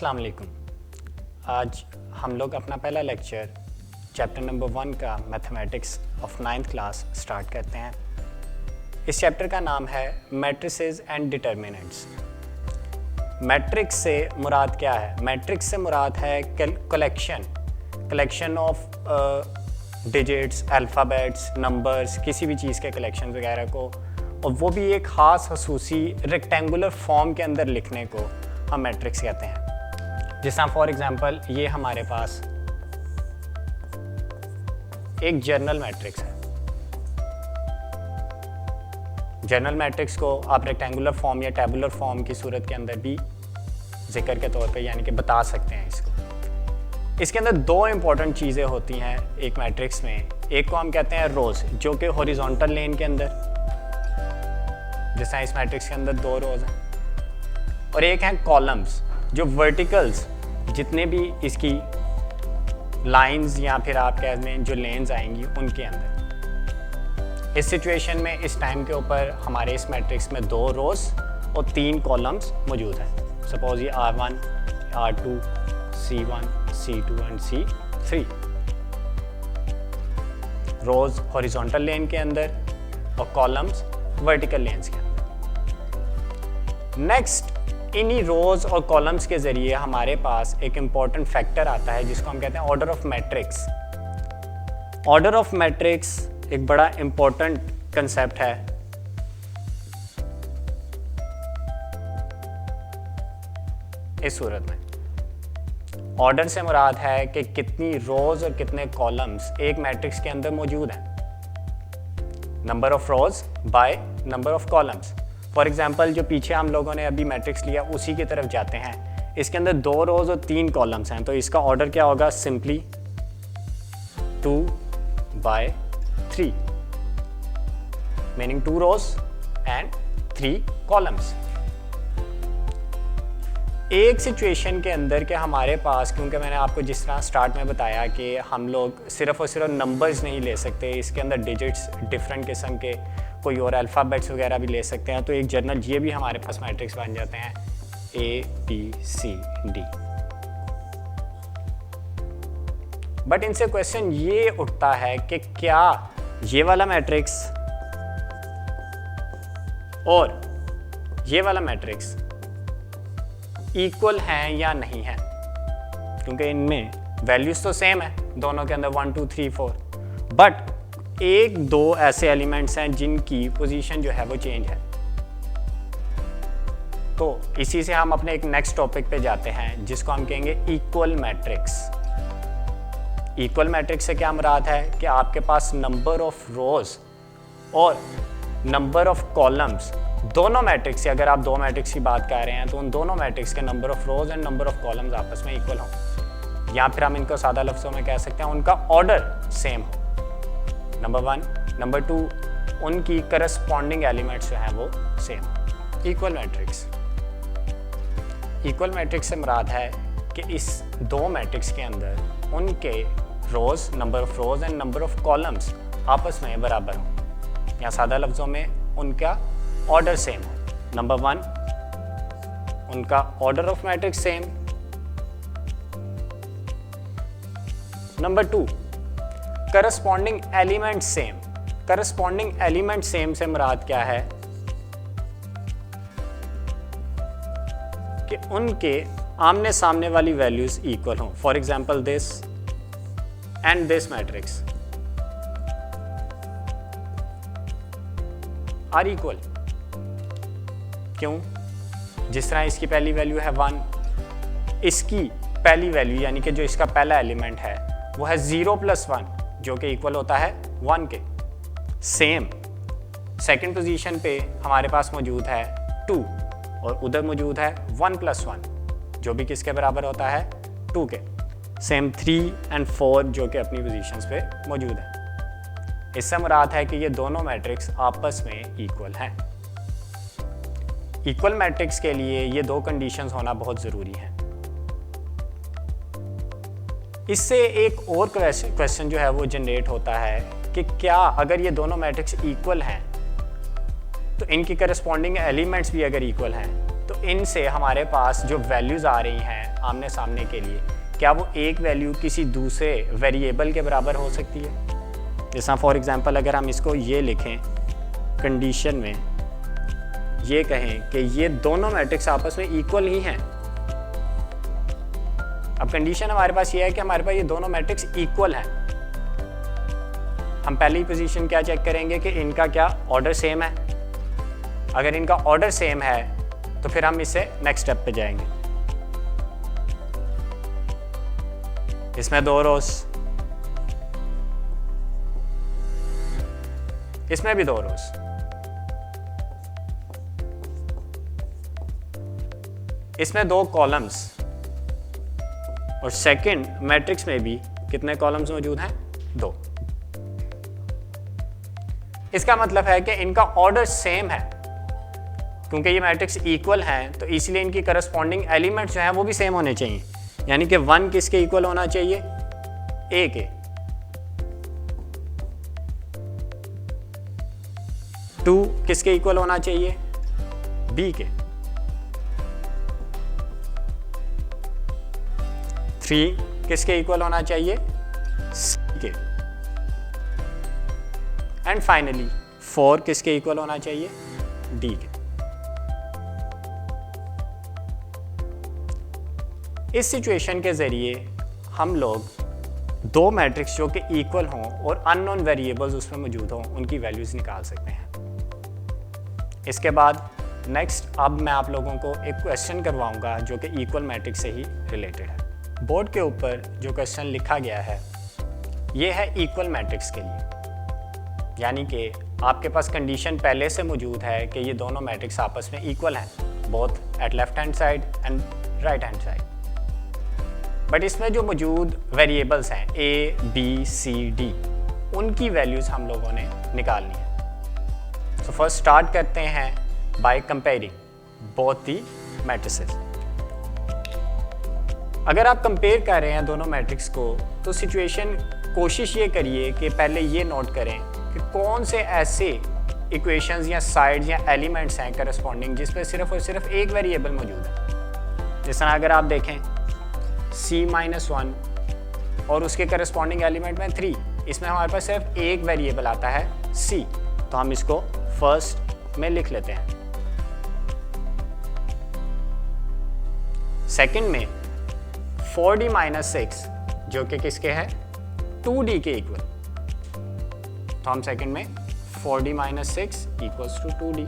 अस्सलाम वालेकुम। आज हम लोग अपना पहला लेक्चर चैप्टर नंबर 1 का mathematics of 9th class start करते हैं। इस चैप्टर का नाम है मैट्रिसेस एंड डिटर्मिनेंट्स। मैट्रिक्स से मुराद क्या है? मैट्रिक्स से मुराद है collection of digits, alphabets, numbers, किसी भी चीज़ के कलेक्शन वगैरह को, और वो भी एक ख़ास खसूसी रेक्टेंगुलर फॉर्म के अंदर लिखने को हम मैट्रिक्स कहते हैं। जिस तरह फॉर एग्जांपल ये हमारे पास एक जर्नल मैट्रिक्स है। जर्नल मैट्रिक्स को आप रेक्टेंगुलर फॉर्म या टेबुलर फॉर्म की सूरत के अंदर भी जिक्र के तौर पे यानी कि बता सकते हैं इसको। इसके अंदर दो इंपॉर्टेंट चीज़ें होती हैं एक मैट्रिक्स में। एक को हम कहते हैं रोज़, जो कि हॉरिजॉन्टल लेन के अंदर, जैसा इस मैट्रिक्स के अंदर दो रोज़ हैं, और एक हैं कॉलम्स, जो वर्टिकल्स जितने भी इसकी लाइंस या फिर आप कह दें जो लेन्स आएंगी उनके अंदर। इस सिचुएशन में इस टाइम के ऊपर हमारे इस मैट्रिक्स में दो रोज़ और तीन कॉलम्स मौजूद हैं। सपोज ये R1, R2, C1, C2 and C3। Rose horizontal लेन के अंदर और कॉलम्स वर्टिकल लेन्स के अंदर। नेक्स्ट, इन्हीं रोज़ और कॉलम्स के ज़रिए हमारे पास एक इम्पॉर्टेंट फैक्टर आता है जिसको हम कहते हैं order of matrix. Order of matrix एक बड़ा इम्पॉर्टेंट कंसेप्ट है। इस सूरत में ऑर्डर से मुराद है कि कितनी रोज़ और कितने कॉलम्स एक मैट्रिक्स के अंदर मौजूद हैं। Number of rows by number of columns. For example जो पीछे हम लोगों ने अभी मैट्रिक्स लिया उसी की तरफ जाते हैं। इसके अंदर दो रोज़ और तीन कॉलम्स हैं, तो इसका ऑर्डर क्या होगा? Simply 2/3, meaning 2 rows and 3 columns. एक सिचुएशन के अंदर के हमारे पास, क्योंकि मैंने आपको जिस तरह स्टार्ट में बताया कि हम लोग सिर्फ और सिर्फ नंबर्स नहीं ले सकते, इसके अंदर डिजिट्स डिफरेंट किस्म के, कोई और अल्फ़ाबेट्स वगैरह भी ले सकते हैं। तो एक जर्नल ये भी हमारे पास मैट्रिक्स बन जाते हैं ABCD। बट इनसे क्वेश्चन ये उठता है कि क्या ये वाला मैट्रिक्स और ये वाला मैट्रिक्स इक्वल हैं या नहीं है? क्योंकि इनमें वैल्यूज तो सेम है दोनों के अंदर 1 2 3 4, बट एक दो ऐसे एलिमेंट्स हैं जिनकी पोजीशन जो है वो चेंज है। तो इसी से हम अपने एक नेक्स्ट टॉपिक पे जाते हैं जिसको हम कहेंगे इक्वल मैट्रिक्स। इक्वल मैट्रिक्स से क्या मुराद है कि आपके पास नंबर ऑफ रोज और नंबर ऑफ कॉलम्स, दोनों मैट्रिक्स से, अगर आप दो मैट्रिक्स की बात कर रहे हैं तो उन दोनों मैट्रिक्स के number of rose and number of columns आपस में इक्वल हों, या फिर हम इनको सादा लफ्ज़ों में कह सकते हैं उनका ऑर्डर सेम हो। नंबर 1, नंबर 2, उनकी करस्पॉन्डिंग एलिमेंट्स जो हैं वो same. Equal matrix, equal matrix से मुराद है कि इस दो मैट्रिक्स के अंदर उनके rows, number of rows and number of columns आपस में बराबर हों, या सादा लफ्ज़ों में उनका ऑर्डर सेम हो। नंबर 1, उनका order of matrix same. Number 2, corresponding element same. Corresponding element same से मुराद क्या है कि उनके आमने सामने वाली वैल्यूज इक्वल हों। For example this and this matrix are equal. क्यों? जिस तरह इसकी पहली वैल्यू है 1, इसकी पहली वैल्यू यानी कि जो इसका पहला एलिमेंट है वो है 0 + 1, जो कि इक्वल होता है 1 के। सेम सेकंड पोजीशन पे हमारे पास मौजूद है 2 और उधर मौजूद है 1 + 1, जो भी किसके बराबर होता है? 2 के। सेम 3 एंड 4 जो कि अपनी पोजीशंस पे मौजूद है। इससे मुराद है कि ये दोनों मैट्रिक्स आपस में इक्वल हैं। इक्वल मैट्रिक्स के लिए ये दो कंडीशंस होना बहुत ज़रूरी है। इससे एक और क्वेश्चन जो है वो जनरेट होता है कि क्या अगर ये दोनों मैट्रिक्स इक्वल हैं तो इनकी करस्पॉन्डिंग एलिमेंट्स भी अगर इक्वल हैं तो इनसे हमारे पास जो वैल्यूज़ आ रही हैं आमने सामने के लिए, क्या वो एक वैल्यू किसी दूसरे वेरिएबल के बराबर हो सकती है? जैसा फॉर एग्जांपल अगर हम इसको ये लिखें कंडीशन में, ये कहें कि ये दोनों मैट्रिक्स आपस में इक्वल ही हैं। अब कंडीशन हमारे पास ये है कि हमारे पास ये दोनों मैट्रिक्स इक्वल हैं। हम पहली पोजीशन क्या चेक करेंगे कि इनका क्या ऑर्डर सेम है। अगर इनका ऑर्डर सेम है तो फिर हम इससे नेक्स्ट स्टेप पे जाएंगे। इसमें 2 रोज, इसमें भी 2 रोज, इसमें 2 कॉलम्स, और सेकंड मैट्रिक्स में भी कितने कॉलम्स मौजूद हैं? 2। इसका मतलब है कि इनका ऑर्डर सेम है। क्योंकि ये मैट्रिक्स इक्वल हैं तो इसलिए इनकी करस्पॉन्डिंग एलिमेंट्स जो हैं वो भी सेम होने चाहिए। यानी कि 1 किसके इक्वल होना चाहिए? ए के, 2 किसके इक्वल होना चाहिए? बी के, 3 किसके इक्वल होना चाहिए? सी के, एंड फाइनली 4 किसके इक्वल होना चाहिए? डी के। इस सिचुएशन के जरिए हम लोग 2 मैट्रिक्स जो कि इक्वल हों और अननोन वेरिएबल्स उसमें मौजूद हों उनकी वैल्यूज निकाल सकते हैं। इसके बाद नेक्स्ट अब मैं आप लोगों को एक क्वेश्चन करवाऊंगा जो कि इक्वल मैट्रिक्स से ही रिलेटेड है। बोर्ड के ऊपर जो क्वेश्चन लिखा गया है ये है इक्वल मैट्रिक्स के लिए, यानी कि आपके पास कंडीशन पहले से मौजूद है कि ये दोनों मैट्रिक्स आपस में इक्वल हैं, both at left hand side and right hand side. But इसमें जो मौजूद वेरिएबल्स हैं ए, बी, सी, डी, उनकी वैल्यूज़ हम लोगों ने निकालनी है। सो फर्स्ट स्टार्ट करते हैं by comparing both the matrices. अगर आप कंपेयर कर रहे हैं दोनों मैट्रिक्स को तो सिचुएशन कोशिश ये करिए कि पहले ये नोट करें कि कौन से ऐसे इक्वेशंस या साइड्स या एलिमेंट्स हैं करस्पॉन्डिंग जिसमें सिर्फ और सिर्फ एक वेरिएबल मौजूद है। जिस तरह अगर आप देखें c-1 और उसके करस्पॉन्डिंग एलिमेंट में 3, इसमें हमारे पास सिर्फ एक वेरिएबल आता है c, तो हम इसको फर्स्ट में लिख लेते हैं। सेकंड में 4d-6 जो कि किसके है? 2d के इक्वल, तो हम सेकंड में 4d-6 equals to 2d।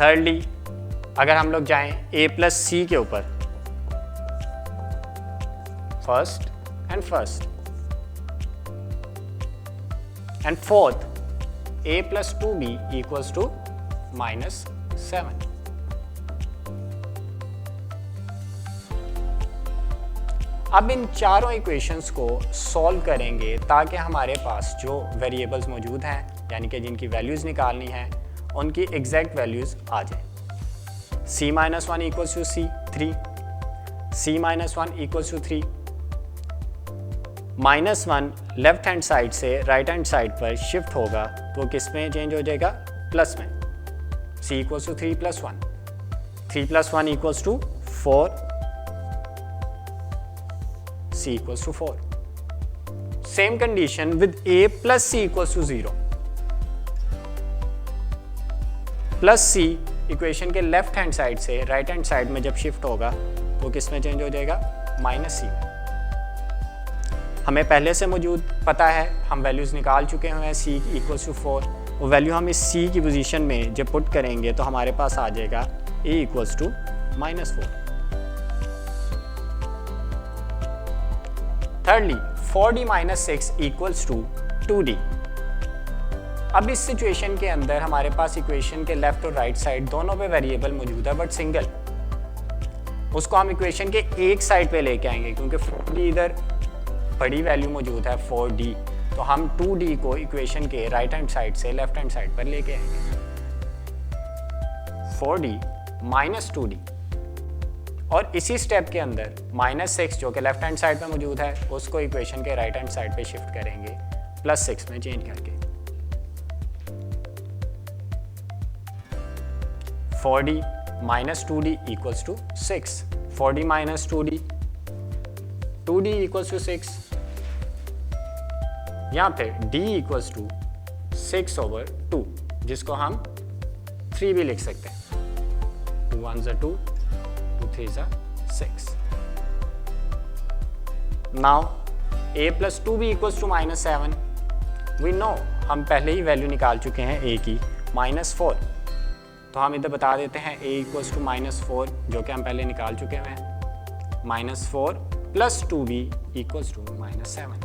Thirdly अगर हम लोग जाएं a प्लस सी के ऊपर, first and first, and fourth a plus 2b equals to -7। अब इन चारों इक्वेशंस को सॉल्व करेंगे ताकि हमारे पास जो वेरिएबल्स मौजूद हैं यानी कि जिनकी वैल्यूज़ निकालनी है उनकी एग्जैक्ट वैल्यूज़ आ जाए। c-1 equals to c 3, c-1 equals to 3, -1 left hand side से राइट हैंड साइड पर शिफ्ट होगा तो किस में चेंज हो जाएगा? प्लस में। c equals to 3 + 1, 3 + 1 equals to 4, c equals to 4. Same condition with a plus c equals to 0. Plus c equation के लेफ्ट हैंड साइड से राइट हैंड साइड में जब शिफ्ट होगा तो किस में चेंज हो जाएगा? -c में। हमें पहले से मौजूद पता है, हम वैल्यूज़ निकाल चुके हैं c equals to 4। वो वैल्यू हम इस c की पोजीशन में जब पुट करेंगे तो हमारे पास आ जाएगा a equals to -4। Thirdly 4d-6 equals to 2d। अब इस सिचुएशन के अंदर हमारे पास इक्वेशन के लेफ्ट और राइट साइड दोनों पे वेरिएबल मौजूद है बट सिंगल। उसको हम इक्वेशन के एक साइड पे लेके आएंगे क्योंकि 4d इधर बड़ी वैल्यू मौजूद है 4d, तो हम 2d को इक्वेशन के राइट हैंड साइड से लेफ्ट हैंड साइड पर लेके आएंगे। 4d - 2d, और इसी स्टेप के अंदर -6 जो कि लेफ्ट हैंड साइड पे मौजूद है उसको इक्वेशन के राइट हैंड साइड पे शिफ्ट करेंगे +6 में चेंज करके। 4d minus 2d equals to 6, 4d minus 2d, 2d equals to 6, यहाँ पे d इक्वल्स टू 6/2, जिसको हम 3 भी लिख सकते हैं। 2 1s are 2, 2 3s are 6। Now a plus 2b equals to -7। We know, हम पहले ही वैल्यू निकाल चुके हैं a की -4, तो हम इधर बता देते हैं a equals to -4, जो कि हम पहले निकाल चुके हैं। -4 plus 2b equals to -7।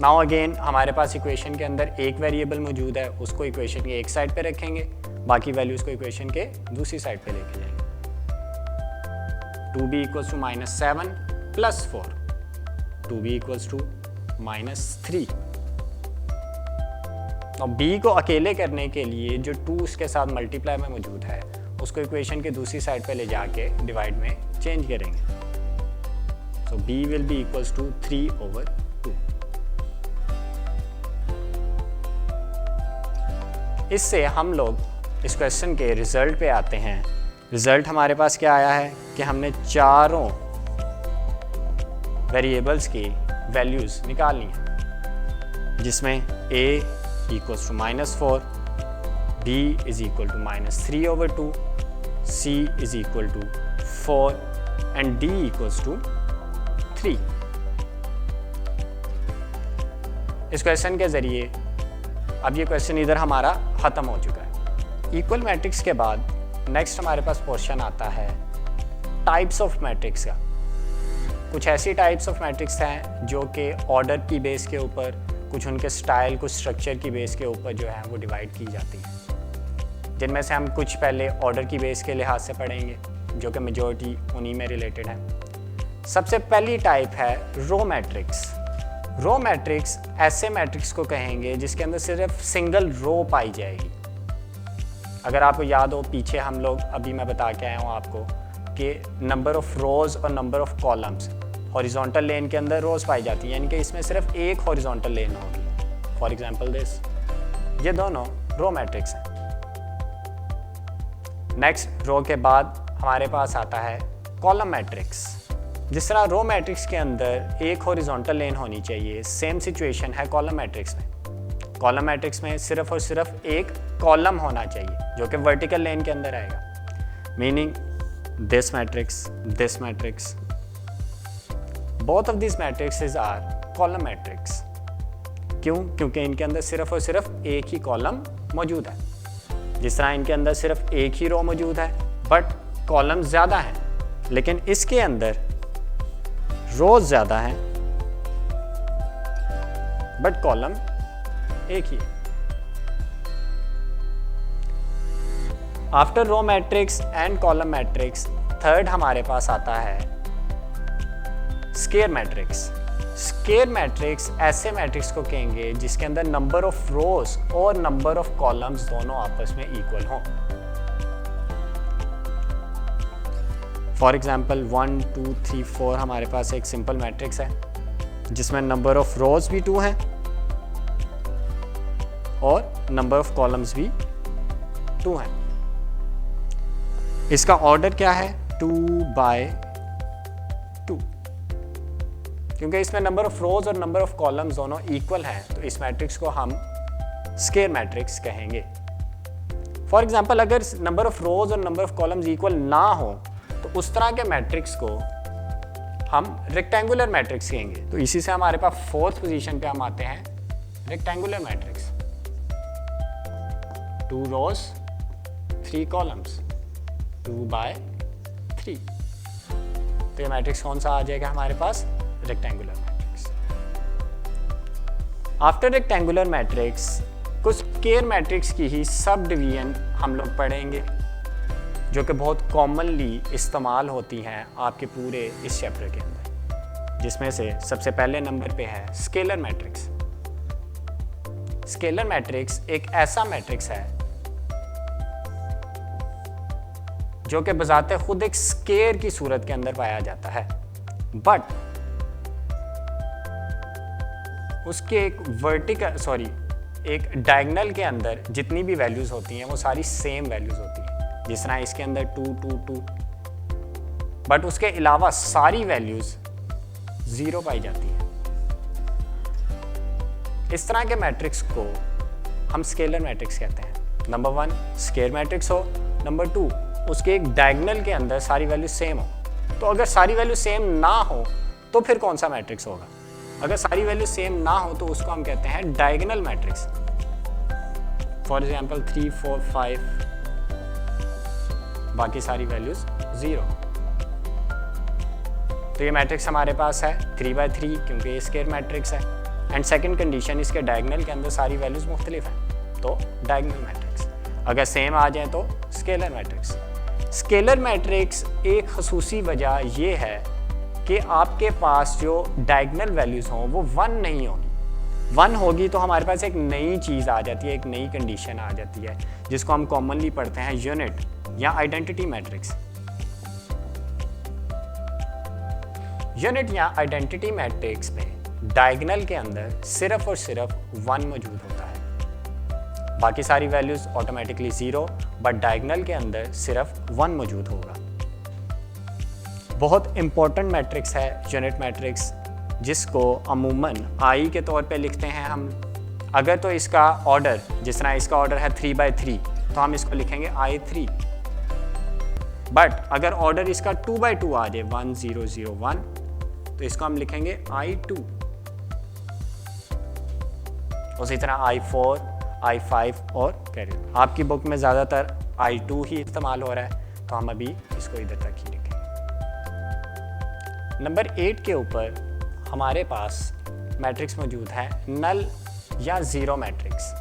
Now again हमारे पास इक्वेशन के अंदर एक वेरिएबल मौजूद है, उसको इक्वेशन के एक साइड पे रखेंगे, बाकी वैल्यूज को इक्वेशन के दूसरी साइड पे लेके जाएंगे। 2b equals to -7 plus 4, 2b equals to -3। और b को अकेले करने के लिए जो 2 उसके साथ मल्टीप्लाई में मौजूद है, उसको इक्वेशन के दूसरी साइड पे ले जाके डिवाइड में चेंज करेंगे। So b will be equals to 3/2। इससे हम लोग इस क्वेश्चन के रिजल्ट पे आते हैं। रिजल्ट हमारे पास क्या आया है कि हमने चारों वेरिएबल्स की वैल्यूज़ निकालनी है, जिसमें a equals to -4, b is equal to -3/2, c is equal to 4 and d equals to 3। इस क्वेश्चन के ज़रिए अब ये क्वेश्चन इधर हमारा ख़त्म हो चुका है। इक्वल मैट्रिक्स के बाद नेक्स्ट हमारे पास पोर्शन आता है टाइप्स ऑफ मैट्रिक्स का। कुछ ऐसी टाइप्स ऑफ मैट्रिक्स हैं जो कि ऑर्डर की बेस के ऊपर, कुछ उनके स्टाइल, कुछ स्ट्रक्चर की बेस के ऊपर जो है वो डिवाइड की जाती हैं, जिनमें से हम कुछ पहले ऑर्डर की बेस के लिहाज से पढ़ेंगे, जो कि मेजॉरिटी उन्हीं में रिलेटेड है। सबसे पहली टाइप है रो मैट्रिक्स। रो मैट्रिक्स ऐसे मैट्रिक्स को कहेंगे जिसके अंदर सिर्फ सिंगल रो पाई जाएगी। अगर आपको याद हो, पीछे हम लोग अभी मैं बता के आया हूँ आपको कि नंबर ऑफ रोज और नंबर ऑफ कॉलम्स हॉरिजॉन्टल लेन के अंदर रोज पाई जाती हैं, यानी कि इसमें सिर्फ एक हॉरिजॉन्टल लेन होगी। फॉर एग्जांपल दिस, ये दोनों रो मैट्रिक्स हैं। नेक्स्ट रो के बाद हमारे पास आता है कॉलम मैट्रिक्स। जिस तरह रो मैट्रिक्स के अंदर एक हॉरिजॉन्टल लेन होनी चाहिए, सेम सिचुएशन है कॉलम मैट्रिक्स में। कॉलम मैट्रिक्स में सिर्फ और सिर्फ एक कॉलम होना चाहिए जो कि वर्टिकल लेन के अंदर आएगा। Meaning this matrix, this matrix, both of this matrices are column matrix. क्यों? क्योंकि इनके अंदर सिर्फ और सिर्फ एक ही कॉलम मौजूद है। जिस तरह इनके अंदर सिर्फ एक ही रो मौजूद है बट कॉलम ज़्यादा हैं, लेकिन इसके अंदर रोज ज़्यादा हैं बट कॉलम एक ही है। After row matrix and column matrix, third हमारे पास आता है स्क्वायर मैट्रिक्स। स्क्वायर मैट्रिक्स ऐसे मैट्रिक्स को कहेंगे जिसके अंदर नंबर ऑफ रोज और नंबर ऑफ कॉलम्स दोनों आपस में इक्वल हों। फॉर एग्जाम्पल 1 2 3 4 हमारे पास एक सिंपल मैट्रिक्स है जिसमें नंबर ऑफ रोज भी 2 हैं और नंबर ऑफ कॉलम्स भी 2 हैं। इसका ऑर्डर क्या है? 2/2। क्योंकि इसमें नंबर ऑफ रोज और नंबर ऑफ कॉलम्स दोनों इक्वल हैं, तो इस मैट्रिक्स को हम स्क्वायर मैट्रिक्स कहेंगे। फॉर एग्जाम्पल अगर नंबर ऑफ रोज और नंबर ऑफ कॉलम्स इक्वल ना हो तो उस तरह के मैट्रिक्स को हम रेक्टेंगुलर मैट्रिक्स कहेंगे। तो इसी से हमारे पास फोर्थ पोजीशन पे हम आते हैं रेक्टेंगुलर मैट्रिक्स। 2 रोज 3 कॉलम्स, 2/3। तो ये मैट्रिक्स कौन सा आ जाएगा हमारे पास? Rectangular matrix. After rectangular matrix कुछ स्क्वायर मैट्रिक्स की ही सब डिवीजन हम लोग पढ़ेंगे जो कि बहुत कॉमनली इस्तेमाल होती हैं आपके पूरे इस चैप्टर के अंदर, जिसमें से सबसे पहले नंबर पे है स्केलर मैट्रिक्स। स्केलर मैट्रिक्स एक ऐसा मैट्रिक्स है जो कि बजाते खुद एक स्केयर की सूरत के अंदर पाया जाता है, बट उसके एक एक डायगोनल के अंदर जितनी भी वैल्यूज होती हैं वो सारी सेम वैल्यूज होती हैं, जिस तरह इसके अंदर 2 2 2, बट उसके अलावा सारी वैल्यूज 0 पाई जाती है। इस तरह के मैट्रिक्स को हम स्केलर मैट्रिक्स कहते हैं। नंबर 1 स्केलर मैट्रिक्स हो, नंबर 2 उसके एक डायगोनल के अंदर सारी वैल्यू सेम हो। तो अगर सारी वैल्यू सेम ना हो तो फिर कौन सा मैट्रिक्स होगा? अगर सारी वैल्यू सेम ना हो तो उसको हम कहते हैं डायगोनल मैट्रिक्स। फॉर एग्जांपल 3 4 5, बाकी सारी वैल्यूज 0। तो ये मैट्रिक्स हमारे पास है 3/3 क्योंकि ये स्केलर मैट्रिक्स है। एंड सेकंड कंडीशन, इसके डायगोनल के अंदर सारी वैल्यूज मुख्तलिफ हैं, तो डायगोनल मैट्रिक्स। अगर सेम आ जाए तो स्केलर मैट्रिक्स। स्केलर मैट्रिक्स एक खसूसी वजह ये है कि आपके पास जो डायगोनल वैल्यूज हों वो 1 नहीं होगी। 1 होगी तो हमारे पास एक नई चीज़ आ जाती है, एक नई कंडीशन आ जाती है, जिसको हम कॉमनली पढ़ते हैं यूनिट या आइडेंटिटी मैट्रिक्स। यूनिट या आइडेंटिटी मैट्रिक्स में डायगोनल के अंदर सिर्फ और सिर्फ 1 मौजूद होता है, बाकी सारी वैल्यूज ऑटोमेटिकली 0, बट डायगोनल के अंदर सिर्फ 1 मौजूद होगा। बहुत इंपॉर्टेंट मैट्रिक्स है यूनिट मैट्रिक्स, जिसको अमूमन आई के तौर पे लिखते हैं हम। अगर तो इसका ऑर्डर, जिस तरह इसका ऑर्डर है 3/3, तो हम इसको लिखेंगे I3। बट अगर ऑर्डर इसका 2/2 आ जाए 1 0 0 1, तो इसको हम लिखेंगे I2। उसी तरह I4, I5 और कैरियर। आपकी बुक में ज़्यादातर I2 ही इस्तेमाल हो रहा है, तो हम अभी इसको इधर तक ही लिखेंगे। नंबर 8 के ऊपर हमारे पास मैट्रिक्स मौजूद है नल या ज़ीरो मैट्रिक्स।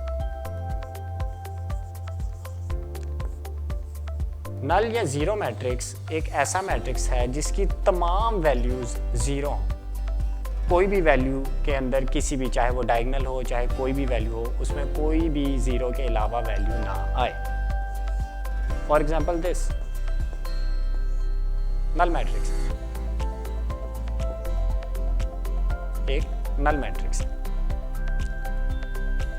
नल या ज़ीरो मैट्रिक्स एक ऐसा मैट्रिक्स है जिसकी तमाम वैल्यूज़ 0 हों। कोई भी वैल्यू के अंदर किसी भी, चाहे वो डायगोनल हो चाहे कोई भी वैल्यू हो, उसमें कोई भी 0 के अलावा वैल्यू ना आए। For example this null matrix, एक नल मैट्रिक्स।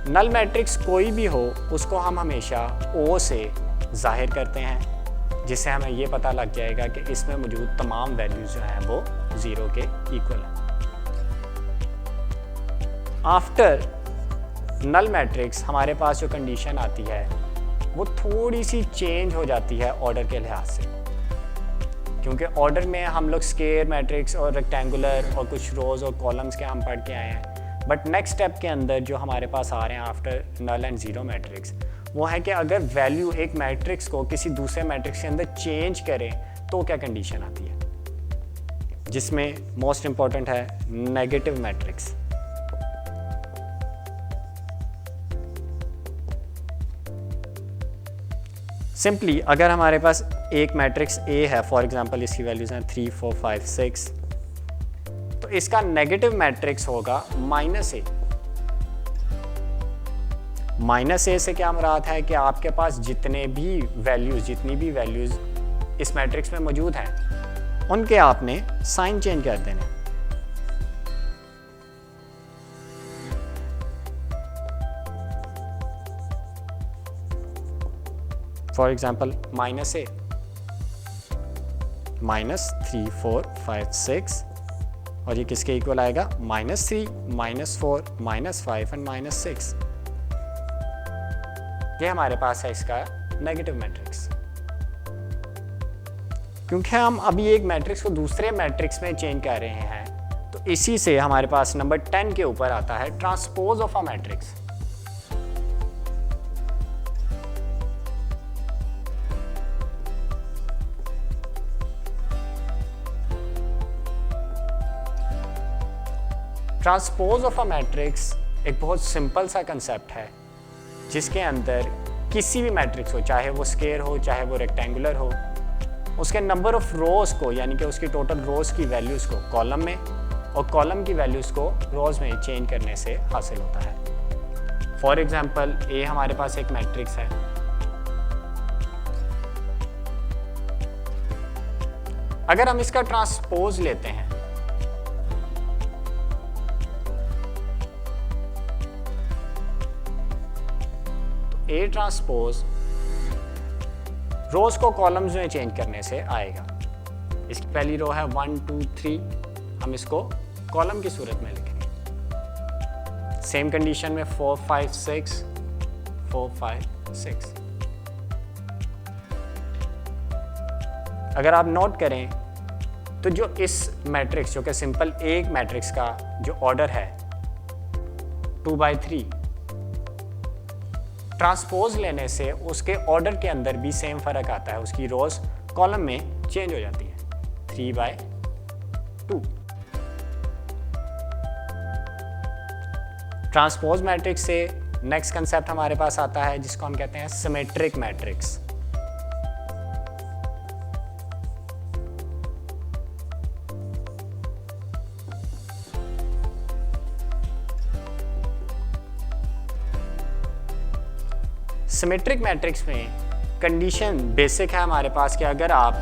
नल मैट्रिक्स कोई भी हो उसको हम हमेशा O से जाहिर करते हैं, जिससे हमें ये पता लग जाएगा कि इसमें मौजूद तमाम वैल्यूज जो हैं वो 0 के इक्वल हैं। आफ्टर नल मैट्रिक्स हमारे पास जो कंडीशन आती है वो थोड़ी सी चेंज हो जाती है ऑर्डर के लिहाज से, क्योंकि ऑर्डर में हम लोग स्क्वायर मैट्रिक्स और रेक्टेंगुलर और कुछ रोज और कॉलम्स के हम पढ़ के आए हैं। बट नेक्स्ट स्टेप के अंदर जो हमारे पास आ रहे हैं after null and zero matrix, वो है कि अगर वैल्यू एक मैट्रिक्स को किसी दूसरे मैट्रिक्स के अंदर चेंज करें तो क्या कंडीशन आती है, जिसमें मोस्ट इंपॉर्टेंट है नेगेटिव मैट्रिक्स। सिंपली अगर हमारे पास एक मैट्रिक्स A है, फॉर एग्जांपल इसकी वैल्यूज हैं 3 4 5 6, तो इसका नेगेटिव मैट्रिक्स होगा -A। -A से क्या मुराद है कि आपके पास जितनी भी वैल्यूज इस मैट्रिक्स में मौजूद हैं उनके आपने साइन चेंज कर देने। फॉर एग्जाम्पल -A -3 4 5 6, और ये किसके इक्वल आएगा? -3 -4 -5 एंड -6। ये हमारे पास है इसका नेगेटिव मैट्रिक्स। क्योंकि हम अभी एक मैट्रिक्स को दूसरे मैट्रिक्स में चेंज कर रहे हैं, तो इसी से हमारे पास नंबर 10 के ऊपर आता है transpose of a matrix. Transpose of a matrix एक बहुत सिंपल सा कंसेप्ट है, जिसके अंदर किसी भी मैट्रिक्स हो, चाहे वो स्क्वायर हो चाहे वो रेक्टेंगुलर हो, उसके नंबर ऑफ रोज को, यानी कि उसकी टोटल रोज की वैल्यूज़ को कॉलम में और कॉलम की वैल्यूज़ को रोज में चेंज करने से हासिल होता है। फॉर एग्जांपल A हमारे पास एक मैट्रिक्स है। अगर हम इसका ट्रांसपोज लेते हैं ए ट्रांसपोज रोज को कॉलम्स में चेंज करने से आएगा। इसकी पहली रो है 1 2 3, हम इसको कॉलम की सूरत में लिखेंगे। सेम कंडीशन में 4 5 6 4 5 6। अगर आप नोट करें तो जो इस मैट्रिक्स, जो कि सिंपल एक मैट्रिक्स का जो ऑर्डर है 2/3, ट्रांसपोज लेने से उसके ऑर्डर के अंदर भी सेम फर्क आता है, उसकी रोज कॉलम में चेंज हो जाती है 3/2। ट्रांसपोज मैट्रिक्स से नेक्स्ट कंसेप्ट हमारे पास आता है जिसको हम कहते हैं सिमेट्रिक मैट्रिक्स। सिमेट्रिक मैट्रिक्स में कंडीशन बेसिक है हमारे पास कि अगर आप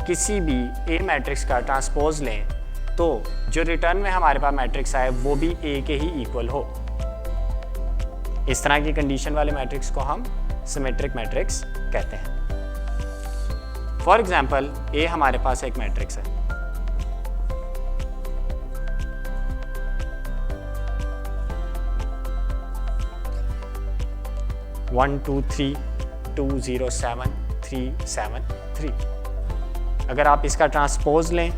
किसी भी ए मैट्रिक्स का ट्रांसपोज लें तो जो रिटर्न में हमारे पास मैट्रिक्स आए वो भी ए के ही इक्वल हो। इस तरह की कंडीशन वाले मैट्रिक्स को हम सिमेट्रिक मैट्रिक्स कहते हैं। फॉर एग्जांपल ए हमारे पास एक मैट्रिक्स है, वन 2 3 2 0 7 3 7 3। अगर आप इसका ट्रांसपोज लें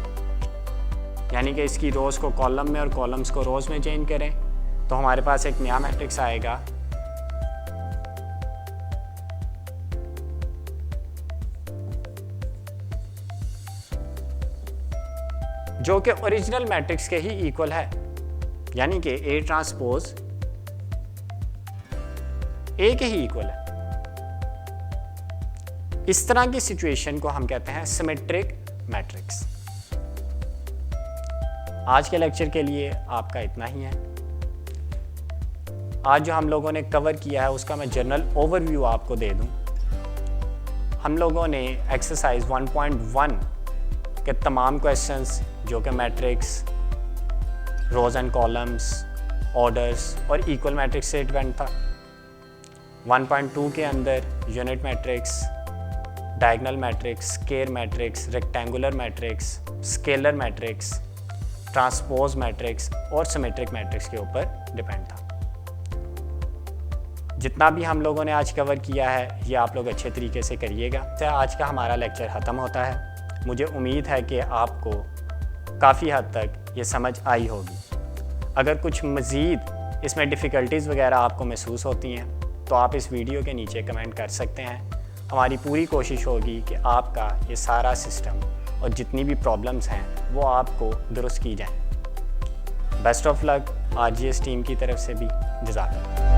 यानी कि इसकी रोज को कॉलम में और कॉलम्स को रोज में चेंज करें तो हमारे पास एक नया मैट्रिक्स आएगा जो कि ओरिजिनल मैट्रिक्स के ही इक्वल है, यानी कि ए ट्रांसपोज ए के ही इक्वल है। इस तरह की सिचुएशन को हम कहते हैं सिमेट्रिक मैट्रिक्स। आज के लेक्चर के लिए आपका इतना ही है। आज जो हम लोगों ने कवर किया है उसका मैं जनरल ओवरव्यू आपको दे दूं। हम लोगों ने एक्सरसाइज 1.1 के तमाम क्वेश्चंस जो कि matrix, rows and columns, orders और इक्वल मैट्रिक्स से डिपेंड था। 1.2 के अंदर unit matrix, diagonal matrix, square matrix, rectangular matrix, scalar matrix, transpose matrix और सिमेट्रिक मैट्रिक्स के ऊपर डिपेंड था। जितना भी हम लोगों ने आज कवर किया है ये आप लोग अच्छे तरीके से करिएगा। आज का हमारा लेक्चर ख़त्म होता है। मुझे उम्मीद है कि आपको काफ़ी हद तक ये समझ आई होगी। अगर कुछ मज़ीद इसमें डिफ़िकल्टीज़ वगैरह आपको महसूस होती हैं तो आप इस वीडियो के नीचे कमेंट कर सकते हैं। हमारी पूरी कोशिश होगी कि आपका ये सारा सिस्टम और जितनी भी प्रॉब्लम्स हैं वो आपको दुरुस्त की जाएं। Best of luck RGS team की तरफ से भी। जज़ाकल्लाह।